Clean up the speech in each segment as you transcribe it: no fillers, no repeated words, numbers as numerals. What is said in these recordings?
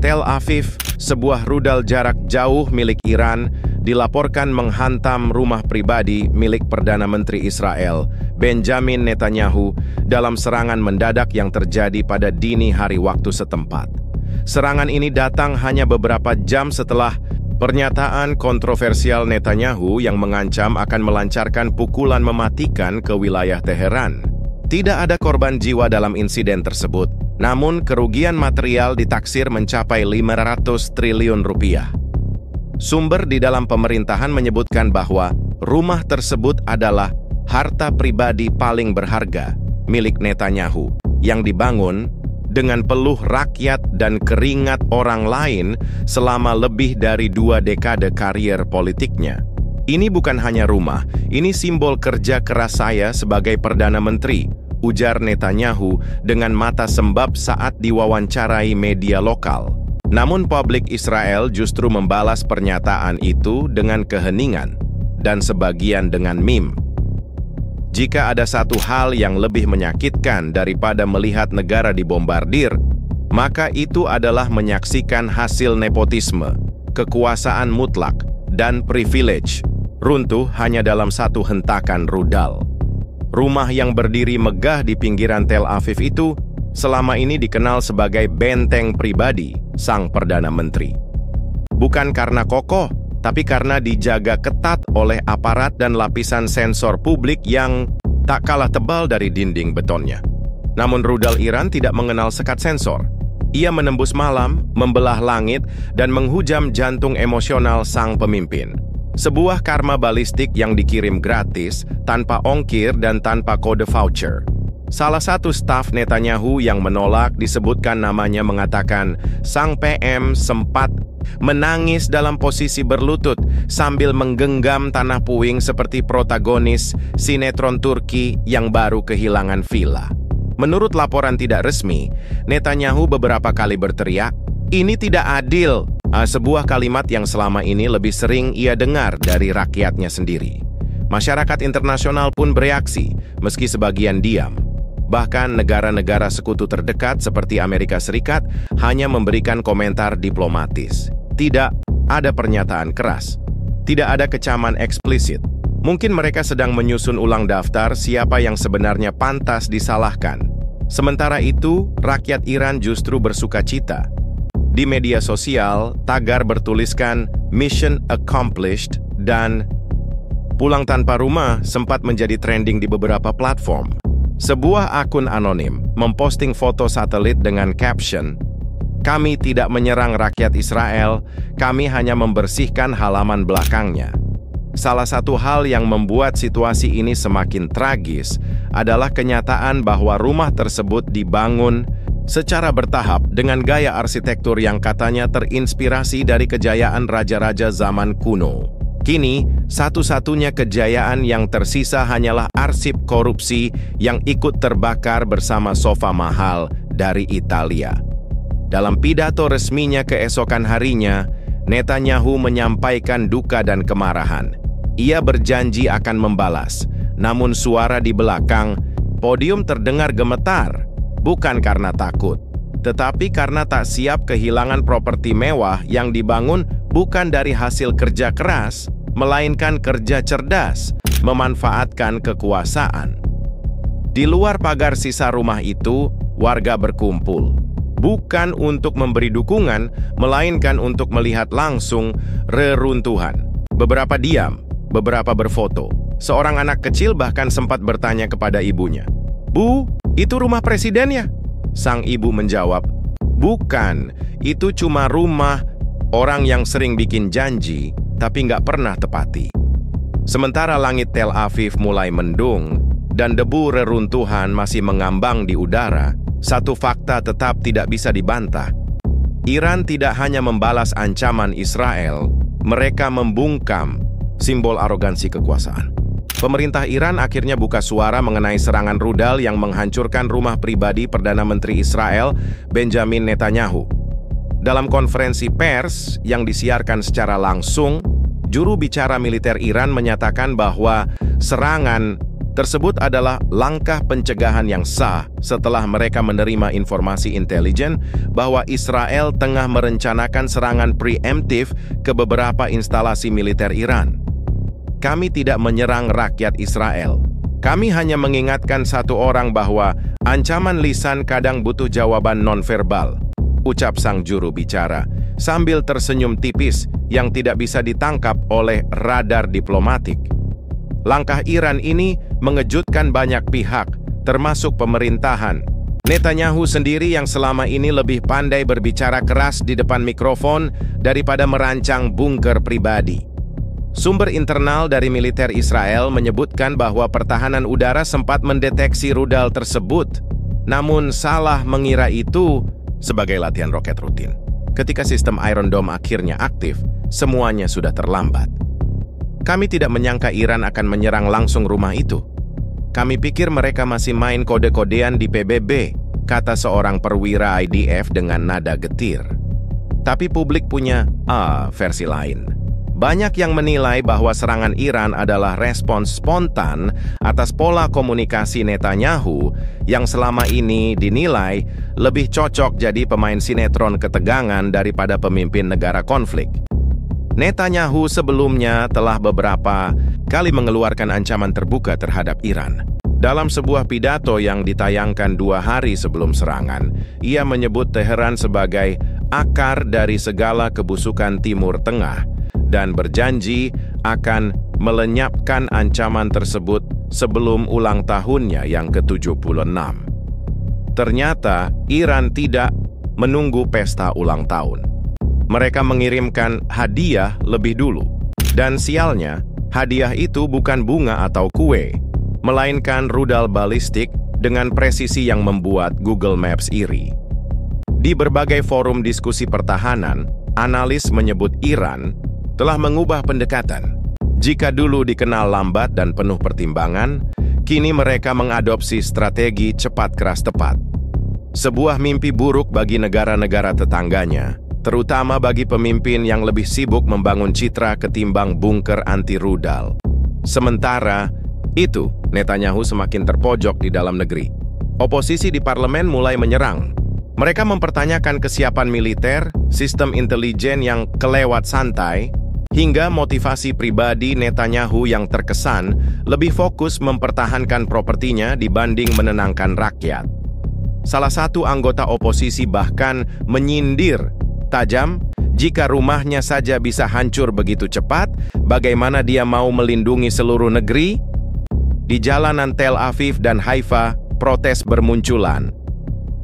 Tel Aviv, sebuah rudal jarak jauh milik Iran dilaporkan menghantam rumah pribadi milik Perdana Menteri Israel, Benjamin Netanyahu, dalam serangan mendadak yang terjadi pada dini hari waktu setempat. Serangan ini datang hanya beberapa jam setelah pernyataan kontroversial Netanyahu yang mengancam akan melancarkan pukulan mematikan ke wilayah Teheran. Tidak ada korban jiwa dalam insiden tersebut, namun kerugian material ditaksir mencapai 500 triliun rupiah. Sumber di dalam pemerintahan menyebutkan bahwa rumah tersebut adalah harta pribadi paling berharga milik Netanyahu yang dibangun dengan peluh rakyat dan keringat orang lain selama lebih dari 2 dekade karier politiknya. Ini bukan hanya rumah, ini simbol kerja keras saya sebagai Perdana Menteri, ujar Netanyahu dengan mata sembab saat diwawancarai media lokal. Namun publik Israel justru membalas pernyataan itu dengan keheningan dan sebagian dengan meme. Jika ada satu hal yang lebih menyakitkan daripada melihat negara dibombardir, maka itu adalah menyaksikan hasil nepotisme, kekuasaan mutlak, dan privilege runtuh hanya dalam satu hentakan rudal. Rumah yang berdiri megah di pinggiran Tel Aviv itu selama ini dikenal sebagai benteng pribadi sang Perdana Menteri. Bukan karena kokoh, tapi karena dijaga ketat oleh aparat dan lapisan sensor publik yang tak kalah tebal dari dinding betonnya. Namun rudal Iran tidak mengenal sekat sensor. Ia menembus malam, membelah langit, dan menghujam jantung emosional sang pemimpin. Sebuah karma balistik yang dikirim gratis, tanpa ongkir dan tanpa kode voucher. Salah satu staf Netanyahu yang menolak disebutkan namanya mengatakan sang PM sempat menangis dalam posisi berlutut sambil menggenggam tanah puing seperti protagonis sinetron Turki yang baru kehilangan villa. Menurut laporan tidak resmi, Netanyahu beberapa kali berteriak, "Ini tidak adil." Sebuah kalimat yang selama ini lebih sering ia dengar dari rakyatnya sendiri. Masyarakat internasional pun bereaksi, meski sebagian diam. Bahkan negara-negara sekutu terdekat seperti Amerika Serikat hanya memberikan komentar diplomatis. Tidak ada pernyataan keras. Tidak ada kecaman eksplisit. Mungkin mereka sedang menyusun ulang daftar siapa yang sebenarnya pantas disalahkan. Sementara itu, rakyat Iran justru bersukacita. Di media sosial, tagar bertuliskan "Mission Accomplished" dan "Pulang tanpa rumah" sempat menjadi trending di beberapa platform. Sebuah akun anonim memposting foto satelit dengan caption, "Kami tidak menyerang rakyat Israel, kami hanya membersihkan halaman belakangnya." Salah satu hal yang membuat situasi ini semakin tragis adalah kenyataan bahwa rumah tersebut dibangun secara bertahap dengan gaya arsitektur yang katanya terinspirasi dari kejayaan raja-raja zaman kuno. Kini, satu-satunya kejayaan yang tersisa hanyalah arsip korupsi yang ikut terbakar bersama sofa mahal dari Italia. Dalam pidato resminya keesokan harinya, Netanyahu menyampaikan duka dan kemarahan. Ia berjanji akan membalas, namun suara di belakang podium terdengar gemetar, bukan karena takut, tetapi karena tak siap kehilangan properti mewah yang dibangun bukan dari hasil kerja keras, melainkan kerja cerdas, memanfaatkan kekuasaan. Di luar pagar sisa rumah itu, warga berkumpul. Bukan untuk memberi dukungan, melainkan untuk melihat langsung reruntuhan. Beberapa diam, beberapa berfoto. Seorang anak kecil bahkan sempat bertanya kepada ibunya, "Bu, itu rumah presidennya?" Sang ibu menjawab, "Bukan, itu cuma rumah orang yang sering bikin janji, tapi nggak pernah tepati." Sementara langit Tel Aviv mulai mendung dan debu reruntuhan masih mengambang di udara, satu fakta tetap tidak bisa dibantah. Iran tidak hanya membalas ancaman Israel, mereka membungkam simbol arogansi kekuasaan. Pemerintah Iran akhirnya buka suara mengenai serangan rudal yang menghancurkan rumah pribadi Perdana Menteri Israel, Benjamin Netanyahu. Dalam konferensi pers yang disiarkan secara langsung, juru bicara militer Iran menyatakan bahwa serangan Tersebut adalah langkah pencegahan yang sah setelah mereka menerima informasi intelijen bahwa Israel tengah merencanakan serangan preemptif ke beberapa instalasi militer Iran. Kami tidak menyerang rakyat Israel. Kami hanya mengingatkan satu orang bahwa ancaman lisan kadang butuh jawaban nonverbal, ucap sang juru bicara, sambil tersenyum tipis yang tidak bisa ditangkap oleh radar diplomatik. Langkah Iran ini mengejutkan banyak pihak, termasuk pemerintahan. Netanyahu sendiri yang selama ini lebih pandai berbicara keras di depan mikrofon daripada merancang bunker pribadi. Sumber internal dari militer Israel menyebutkan bahwa pertahanan udara sempat mendeteksi rudal tersebut, namun salah mengira itu sebagai latihan roket rutin. Ketika sistem Iron Dome akhirnya aktif, semuanya sudah terlambat. Kami tidak menyangka Iran akan menyerang langsung rumah itu. Kami pikir mereka masih main kode-kodean di PBB, kata seorang perwira IDF dengan nada getir. Tapi publik punya versi lain. Banyak yang menilai bahwa serangan Iran adalah respons spontan atas pola komunikasi Netanyahu yang selama ini dinilai lebih cocok jadi pemain sinetron ketegangan daripada pemimpin negara konflik. Netanyahu sebelumnya telah beberapa kali mengeluarkan ancaman terbuka terhadap Iran. Dalam sebuah pidato yang ditayangkan 2 hari sebelum serangan, ia menyebut Teheran sebagai akar dari segala kebusukan Timur Tengah dan berjanji akan melenyapkan ancaman tersebut sebelum ulang tahunnya yang ke-76. Ternyata Iran tidak menunggu pesta ulang tahun. Mereka mengirimkan hadiah lebih dulu. Dan sialnya, hadiah itu bukan bunga atau kue, melainkan rudal balistik dengan presisi yang membuat Google Maps iri. Di berbagai forum diskusi pertahanan, analis menyebut Iran telah mengubah pendekatan. Jika dulu dikenal lambat dan penuh pertimbangan, kini mereka mengadopsi strategi cepat keras tepat. Sebuah mimpi buruk bagi negara-negara tetangganya, terutama bagi pemimpin yang lebih sibuk membangun citra ketimbang bunker anti-rudal. Sementara itu, Netanyahu semakin terpojok di dalam negeri. Oposisi di parlemen mulai menyerang. Mereka mempertanyakan kesiapan militer, sistem intelijen yang kelewat santai, hingga motivasi pribadi Netanyahu yang terkesan lebih fokus mempertahankan propertinya dibanding menenangkan rakyat. Salah satu anggota oposisi bahkan menyindir tajam, jika rumahnya saja bisa hancur begitu cepat, bagaimana dia mau melindungi seluruh negeri? Di jalanan Tel Aviv dan Haifa, protes bermunculan.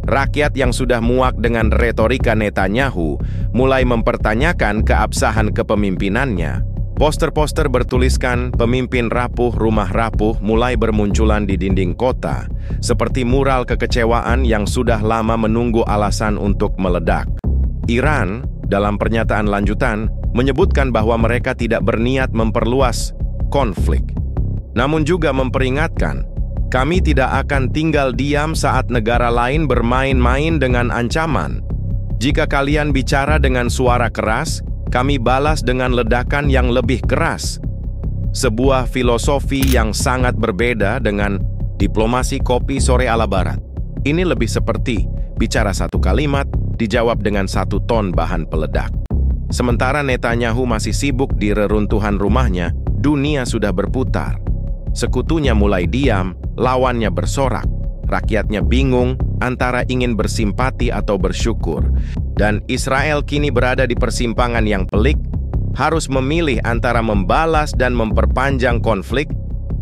Rakyat yang sudah muak dengan retorika Netanyahu mulai mempertanyakan keabsahan kepemimpinannya. Poster-poster bertuliskan "Pemimpin rapuh, rumah rapuh" mulai bermunculan di dinding kota, seperti mural kekecewaan yang sudah lama menunggu alasan untuk meledak. Iran, dalam pernyataan lanjutan, menyebutkan bahwa mereka tidak berniat memperluas konflik. Namun juga memperingatkan, kami tidak akan tinggal diam saat negara lain bermain-main dengan ancaman. Jika kalian bicara dengan suara keras, kami balas dengan ledakan yang lebih keras. Sebuah filosofi yang sangat berbeda dengan diplomasi kopi sore ala barat. Ini lebih seperti bicara satu kalimat, dijawab dengan 1 ton bahan peledak. Sementara Netanyahu masih sibuk di reruntuhan rumahnya, dunia sudah berputar. Sekutunya mulai diam, lawannya bersorak. Rakyatnya bingung antara ingin bersimpati atau bersyukur. Dan Israel kini berada di persimpangan yang pelik, harus memilih antara membalas dan memperpanjang konflik,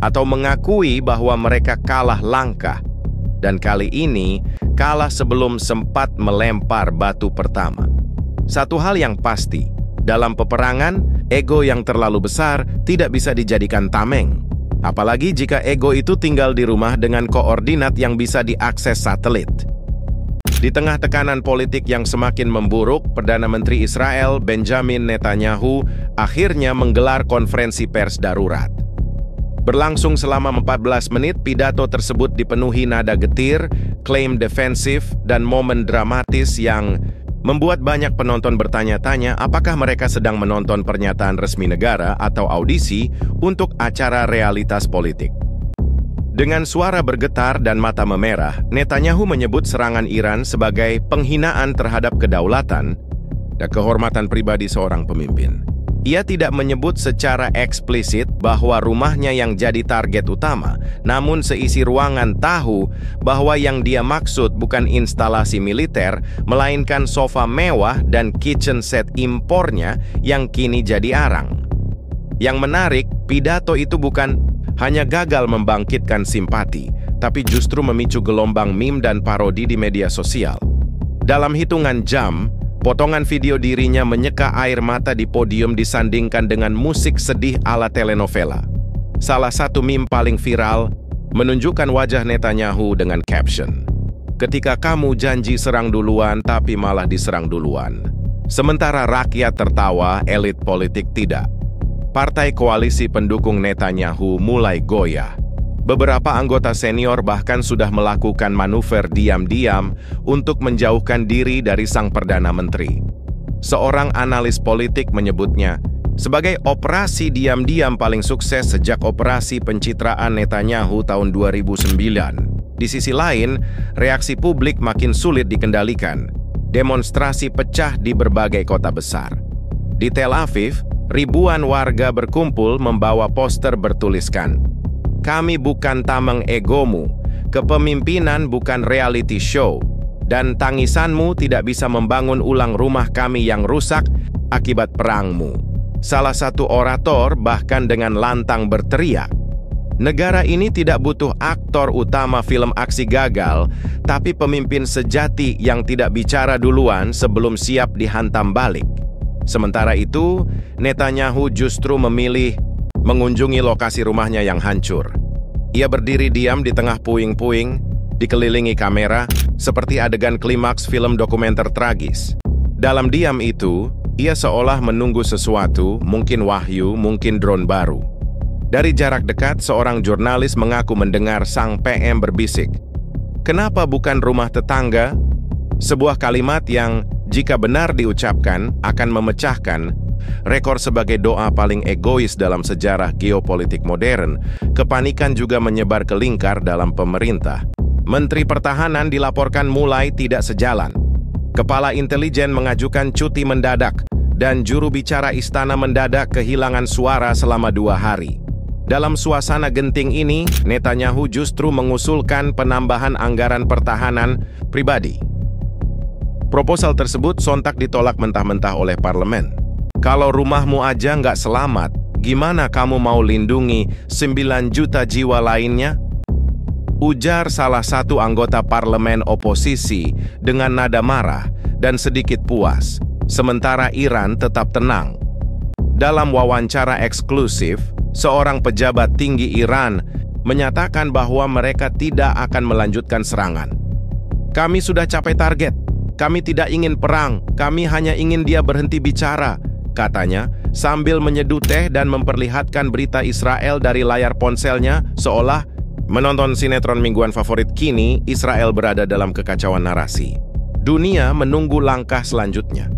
atau mengakui bahwa mereka kalah langkah. Dan kali ini, kalah sebelum sempat melempar batu pertama. Satu hal yang pasti, dalam peperangan, ego yang terlalu besar tidak bisa dijadikan tameng. Apalagi jika ego itu tinggal di rumah dengan koordinat yang bisa diakses satelit. Di tengah tekanan politik yang semakin memburuk, Perdana Menteri Israel Benjamin Netanyahu akhirnya menggelar konferensi pers darurat. Berlangsung selama 14 menit, pidato tersebut dipenuhi nada getir, klaim defensif, dan momen dramatis yang membuat banyak penonton bertanya-tanya apakah mereka sedang menonton pernyataan resmi negara atau audisi untuk acara realitas politik. Dengan suara bergetar dan mata memerah, Netanyahu menyebut serangan Iran sebagai penghinaan terhadap kedaulatan dan kehormatan pribadi seorang pemimpin. Ia tidak menyebut secara eksplisit bahwa rumahnya yang jadi target utama, namun seisi ruangan tahu bahwa yang dia maksud bukan instalasi militer, melainkan sofa mewah dan kitchen set impornya yang kini jadi arang. Yang menarik, pidato itu bukan hanya gagal membangkitkan simpati, tapi justru memicu gelombang meme dan parodi di media sosial. Dalam hitungan jam, potongan video dirinya menyeka air mata di podium disandingkan dengan musik sedih ala telenovela. Salah satu meme paling viral menunjukkan wajah Netanyahu dengan caption, "Ketika kamu janji serang duluan tapi malah diserang duluan." Sementara rakyat tertawa, elit politik tidak. Partai koalisi pendukung Netanyahu mulai goyah. Beberapa anggota senior bahkan sudah melakukan manuver diam-diam untuk menjauhkan diri dari sang Perdana Menteri. Seorang analis politik menyebutnya sebagai operasi diam-diam paling sukses sejak operasi pencitraan Netanyahu tahun 2009. Di sisi lain, reaksi publik makin sulit dikendalikan. Demonstrasi pecah di berbagai kota besar. Di Tel Aviv, ribuan warga berkumpul membawa poster bertuliskan, "Kami bukan tameng egomu, kepemimpinan bukan reality show, dan tangisanmu tidak bisa membangun ulang rumah kami yang rusak akibat perangmu." Salah satu orator bahkan dengan lantang berteriak, "Negara ini tidak butuh aktor utama film aksi gagal, tapi pemimpin sejati yang tidak bicara duluan sebelum siap dihantam balik." Sementara itu, Netanyahu justru memilih mengunjungi lokasi rumahnya yang hancur. Ia berdiri diam di tengah puing-puing, dikelilingi kamera, seperti adegan klimaks film dokumenter tragis. Dalam diam itu, ia seolah menunggu sesuatu, mungkin wahyu, mungkin drone baru. Dari jarak dekat, seorang jurnalis mengaku mendengar sang PM berbisik, "Kenapa bukan rumah tetangga?" Sebuah kalimat yang, jika benar diucapkan, akan memecahkan rekor sebagai doa paling egois dalam sejarah geopolitik modern. Kepanikan juga menyebar ke lingkar dalam pemerintah. Menteri Pertahanan dilaporkan mulai tidak sejalan. Kepala intelijen mengajukan cuti mendadak, dan juru bicara istana mendadak kehilangan suara selama 2 hari. Dalam suasana genting ini, Netanyahu justru mengusulkan penambahan anggaran pertahanan pribadi. Proposal tersebut sontak ditolak mentah-mentah oleh parlemen. "Kalau rumahmu aja nggak selamat, gimana kamu mau lindungi 9 juta jiwa lainnya?" Ujar salah satu anggota parlemen oposisi dengan nada marah dan sedikit puas, sementara Iran tetap tenang. Dalam wawancara eksklusif, seorang pejabat tinggi Iran menyatakan bahwa mereka tidak akan melanjutkan serangan. "Kami sudah capai target. Kami tidak ingin perang, kami hanya ingin dia berhenti bicara," katanya, sambil menyeduh teh dan memperlihatkan berita Israel dari layar ponselnya, seolah menonton sinetron mingguan favorit. Kini, Israel berada dalam kekacauan narasi. Dunia menunggu langkah selanjutnya.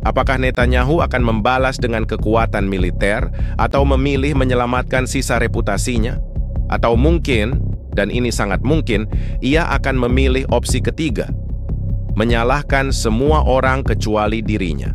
Apakah Netanyahu akan membalas dengan kekuatan militer, atau memilih menyelamatkan sisa reputasinya? Atau mungkin, dan ini sangat mungkin, ia akan memilih opsi ketiga, menyalahkan semua orang kecuali dirinya.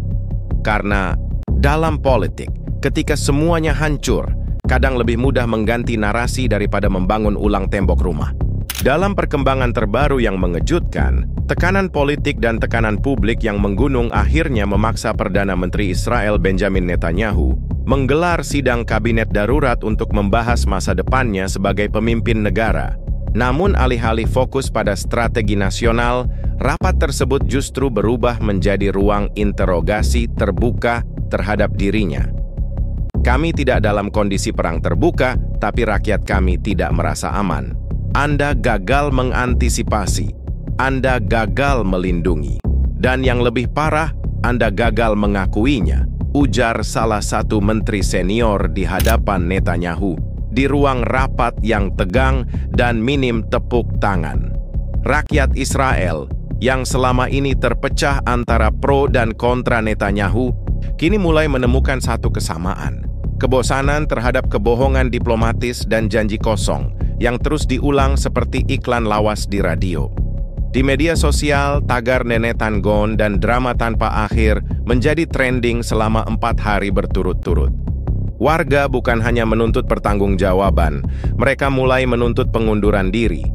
Karena dalam politik, ketika semuanya hancur, kadang lebih mudah mengganti narasi daripada membangun ulang tembok rumah. Dalam perkembangan terbaru yang mengejutkan, tekanan politik dan tekanan publik yang menggunung akhirnya memaksa Perdana Menteri Israel Benjamin Netanyahu menggelar sidang kabinet darurat untuk membahas masa depannya sebagai pemimpin negara. Namun alih-alih fokus pada strategi nasional, rapat tersebut justru berubah menjadi ruang interogasi terbuka terhadap dirinya. "Kami tidak dalam kondisi perang terbuka, tapi rakyat kami tidak merasa aman. Anda gagal mengantisipasi, Anda gagal melindungi, dan yang lebih parah, Anda gagal mengakuinya," ujar salah satu menteri senior di hadapan Netanyahu di ruang rapat yang tegang dan minim tepuk tangan. Rakyat Israel yang selama ini terpecah antara pro dan kontra Netanyahu kini mulai menemukan satu kesamaan: kebosanan terhadap kebohongan diplomatis dan janji kosong yang terus diulang seperti iklan lawas di radio. Di media sosial, tagar Nenetan Gone dan drama tanpa akhir menjadi trending selama 4 hari berturut-turut. Warga bukan hanya menuntut pertanggungjawaban, mereka mulai menuntut pengunduran diri.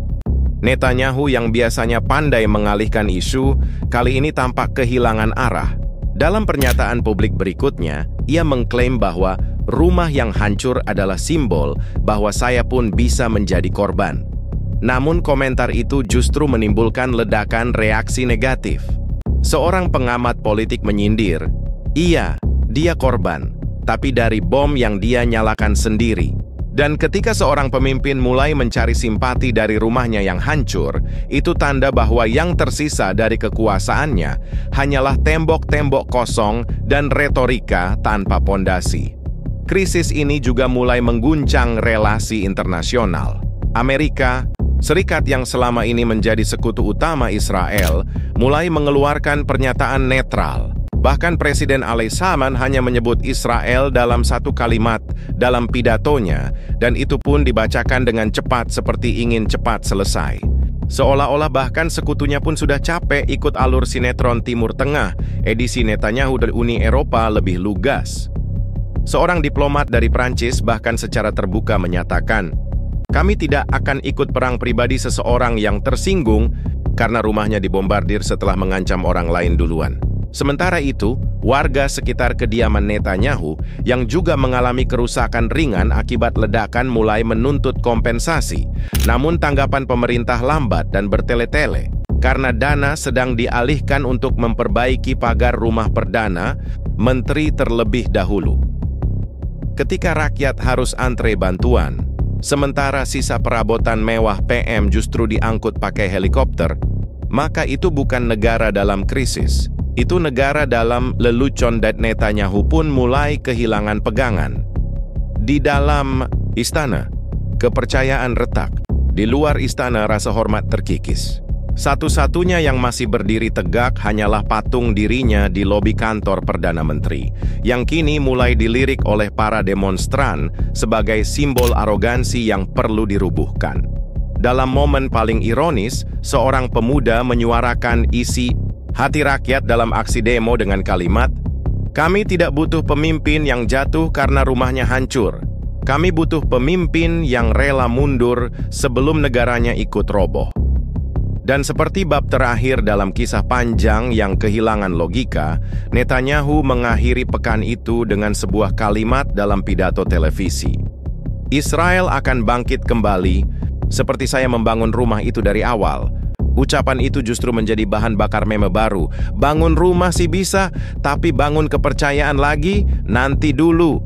Netanyahu yang biasanya pandai mengalihkan isu, kali ini tampak kehilangan arah. Dalam pernyataan publik berikutnya, ia mengklaim bahwa rumah yang hancur adalah simbol bahwa saya pun bisa menjadi korban. Namun komentar itu justru menimbulkan ledakan reaksi negatif. Seorang pengamat politik menyindir, iya, dia korban, tapi dari bom yang dia nyalakan sendiri. Dan ketika seorang pemimpin mulai mencari simpati dari rumahnya yang hancur, itu tanda bahwa yang tersisa dari kekuasaannya hanyalah tembok-tembok kosong dan retorika tanpa pondasi. Krisis ini juga mulai mengguncang relasi internasional. Amerika Serikat yang selama ini menjadi sekutu utama Israel mulai mengeluarkan pernyataan netral. Bahkan Presiden Al-Saman hanya menyebut Israel dalam satu kalimat dalam pidatonya, dan itu pun dibacakan dengan cepat seperti ingin cepat selesai. Seolah-olah bahkan sekutunya pun sudah capek ikut alur sinetron Timur Tengah, edisi Netanyahu dan Uni Eropa lebih lugas. Seorang diplomat dari Prancis bahkan secara terbuka menyatakan, kami tidak akan ikut perang pribadi seseorang yang tersinggung karena rumahnya dibombardir setelah mengancam orang lain duluan. Sementara itu, warga sekitar kediaman Netanyahu yang juga mengalami kerusakan ringan akibat ledakan mulai menuntut kompensasi. Namun tanggapan pemerintah lambat dan bertele-tele karena dana sedang dialihkan untuk memperbaiki pagar rumah perdana menteri terlebih dahulu. Ketika rakyat harus antre bantuan, sementara sisa perabotan mewah PM justru diangkut pakai helikopter, maka itu bukan negara dalam krisis. Itu negara dalam lelucon, dan Netanyahu pun mulai kehilangan pegangan. Di dalam istana, kepercayaan retak. Di luar istana, rasa hormat terkikis. Satu-satunya yang masih berdiri tegak hanyalah patung dirinya di lobi kantor Perdana Menteri, yang kini mulai dilirik oleh para demonstran sebagai simbol arogansi yang perlu dirubuhkan. Dalam momen paling ironis, seorang pemuda menyuarakan isi hati rakyat dalam aksi demo dengan kalimat, "Kami tidak butuh pemimpin yang jatuh karena rumahnya hancur. Kami butuh pemimpin yang rela mundur sebelum negaranya ikut roboh." Dan seperti bab terakhir dalam kisah panjang yang kehilangan logika, Netanyahu mengakhiri pekan itu dengan sebuah kalimat dalam pidato televisi. Israel akan bangkit kembali, seperti saya membangun rumah itu dari awal. Ucapan itu justru menjadi bahan bakar meme baru. Bangun rumah sih bisa, tapi bangun kepercayaan lagi, nanti dulu.